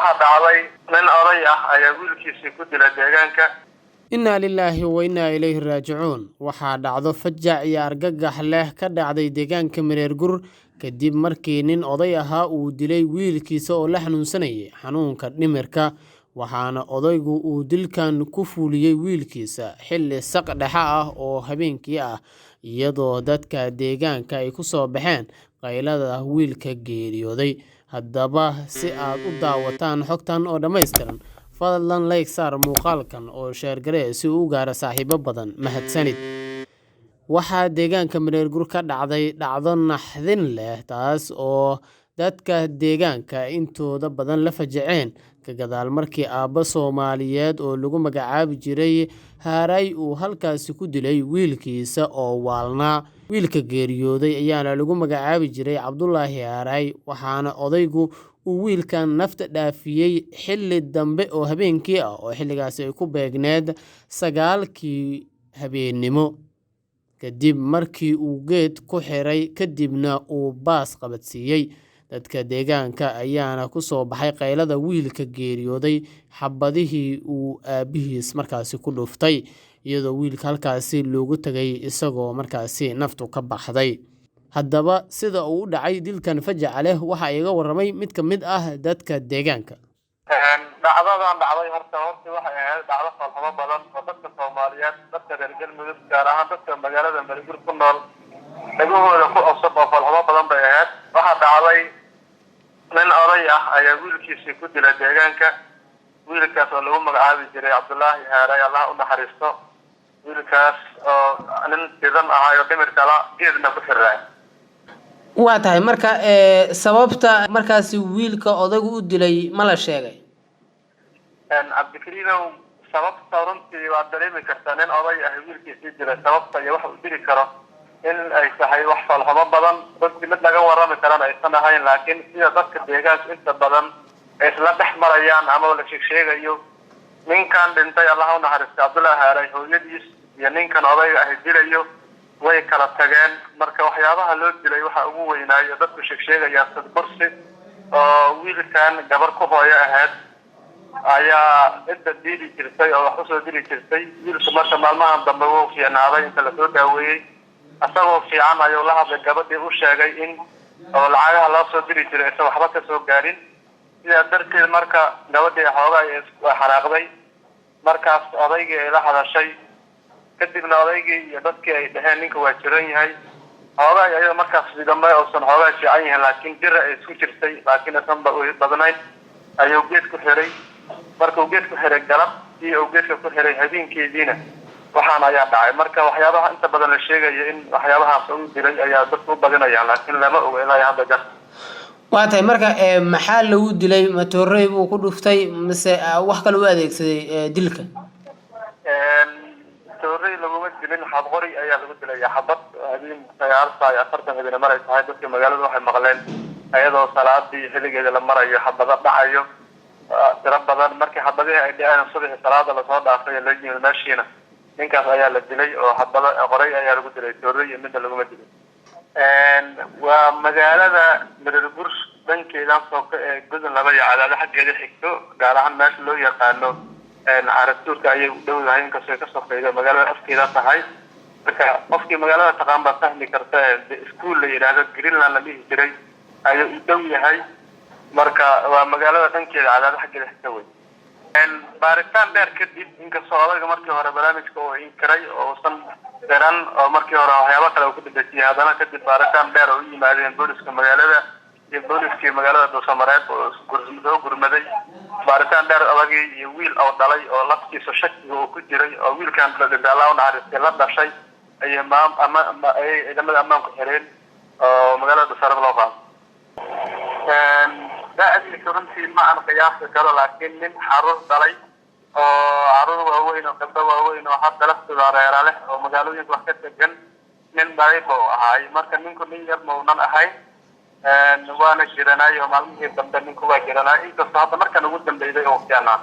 waxa dhacday nin oday ah ayaa wiilkiisii ku dilay deegaanka. Inna lillahi wa inna ilayhi raaji'uun. Waxaa dhacdo fajac iyo argagax leh ka dhacday deegaanka Mareer Gur kadib markii nin oday ahaa uu dilay wiilkiisa oo la xanuunsanayay xanuunka dhimirka, waxaana odaygu uu dilkan ku fuliyay wiilkiisa xilli saq dhexe ah oo habeenkii ah, iyadoo dadka deegaanka ay ku soo baxeen qaylada wiilka geeriyooday. Haddaba si aad u daawataan xogtan oo dhammaystiran, fadlan like saar muuqaalkan oo share garee si uu u gaaro saaxiibo badan. Mahadsanid. Waxaa deegaanka Mareer Gur ka dhacday dhacdo naxdin leh taas oo dadka deegaanka intooda badan la fajaceen ka gadaal markii aabba Soomaaliyeed oo lagu magacaabi jiray Haaray uu halkaasi ku dilay wiilkiisa oo waalnaa. Wiilka geeriyooday ayaana lagu magacaabi jiray Cabdullaahi Haaray, waxaana odaygu uu wiilkan nafta dhaafiyay xilli dambe oo habeenkii ah oo xilligaasi ay ku beegneed 9kii habeenimo, kadib markii uu geed ku xiray kadibna uu baas qabadsiiyay. Dadka deegaanka ayaana ku soo baxay qaylada wiilka geeriyooday xabadihii uu aabihiis markaasi ku dhuftay, iyadoo wiilka halkaasi loogu tagay isagoo markaasi naftu ka baxday. Haddaba sida uu u dhacay dilkan fajaca leh waxa iga warramay mid ka mid ah dadka deegaanka. dhacdadan dhacday horta waxay ahayd dhacdo falxumo badan oo dadka Soomaaliyeed, dadka reer Galmudug, gaar ahaan dadka magaalada Mareer Gur ku nool dhagahooda ku cusub oo falxumo badan bay ahayd. Waxa dhacday nin oday ah ayaa wiilkiisii ku dilay deegaanka. wiilkaas oo lagu magacaabi jiray Cabdullaahi Haaray, Allah u naxariisto. wiilkaas oo nin sidan ahaa dhimirka la geedna ku xiray. Waa tahay marka sababta markaasi wiilka odaygu u dilay ma la sheegay? Cabdikariinow, sababta runtii waa dareemi kartaa nin oday ah wiilkiisii dilay. sababta iyo waxa uu dili karo in ay tahay wax falxumo badan, dadkii mid laga warrami karana aysan ahayn, laakiin sida dadka deegaanka inta badan ay isla dhex marayaan ama la sheegayo, ninkan dhintay Allah u naxariisto Cabdullaahi Haaray hooyadiis iyo ninkan odayga ah dilayo way kala tageen. marka waxyaabaha loo dilay waxa ugu weynaayo dadku sheegaya sadbursi oo wiilkan gabar ku hooyo ahayd ayaa inta dili jirtay oo wax soo dili jirtay. wiilka marka maalmahan dambe wuu fiicnaaday inta la soo daaweeyay, asagoo fiican ayuu la hadlay gabadhii u sheegay in oo lacagaha loo soo dili jiray isagoo waxba ka soo gaarin. sidaa darteed marka gabadhii xoogaa ay xanaaqday, markaas odaygii ay la hadashay, kadibna odaygii iyo dadkii ay dhaheen ninka waa jiran yahay. xoogaa ayuu markaas dambe uusan xoogaa fiican yahay, laakiin jira ay isku jirtay, laakiin aysan badnayn, ayuu geed ku xiray. markuu geed ku xiray galabtii uu geedka ku xiray habeenkeediina waxaan ayaa dhacay. marka waxyaabaha inta badan la sheegayo in waxyaabahaas uu dilay ayaa dadku u badinayaan, laakiin lama oga ilaa hadda gar. Waa tahay marka maxaa lagu dilay? Matoorey buu ku dhuftay mise wax kale u adeegsaday dilka? matoorey laguma dilin, xabqori ayaa lagu dilay. xabad habeen 9:40 habeen maray tahay. dadka magaalada waxay maqleen ayadoo salaadii xilligeeda la marayo xabada dhacayo tiro badan. markii xabadii ay dhaceen subax salaada la soo dhaafay la yimid meeshiina ninkaas ayaa la dilay oo xabada qoray ayaa lagu dilay. matoorey mid laguma dilin. waa magaalada Mareer Gur dhankeeda soo ka gudan laba yaacada xaggeeda xigto, gaar ahaan meesha loo yaqaano Caratuurka ayay u dhowdahay inkastoo ka soqeeyay magaalada afkeeda tahay. marka qofkii magaalada taqaan baa fahmi karta iskuul la yiraahdo Greenland la dhihi jiray ayuu u dhow yahay. marka waa magaalada dhankeeda cadaad xaggeeda xigta weyn. baaritaan dheer kadib inkastoo odayga markii hore barnaamijka uu inkiray oo san garan oo markii hore waxyaabo kale uu ku dhigay, haddana kadib baaritaan dheer oo u yimaadeen booliska magaalada iyo booliskii magaalada Dhuusamareeb oo gurmaday. baaritaan dheer odagii iyo wiil oo dhalay oo laftiisa shakiga uu ku jiray oo wiilkan Allah u naxariistay la dhashay ay ciidamada ammaanku xireen oo magaalada Dhuusamareeb loo qaaday. da'diisa runtii ma aan qiyaasi karo, laakiin nin xarun dhalay oo carruur waaweyn oo gabdho waaweyn oo hadda laftooda reera leh oo magaalooyinka wax ka degan nin dhalay buu ahaay. marka ninku nin yar ma uunan ahayn, waana jiranay oo maalmihii dambe ninku waa jiranay, inkastoo hadda markan ugu dambeeyay oo fiicnaa.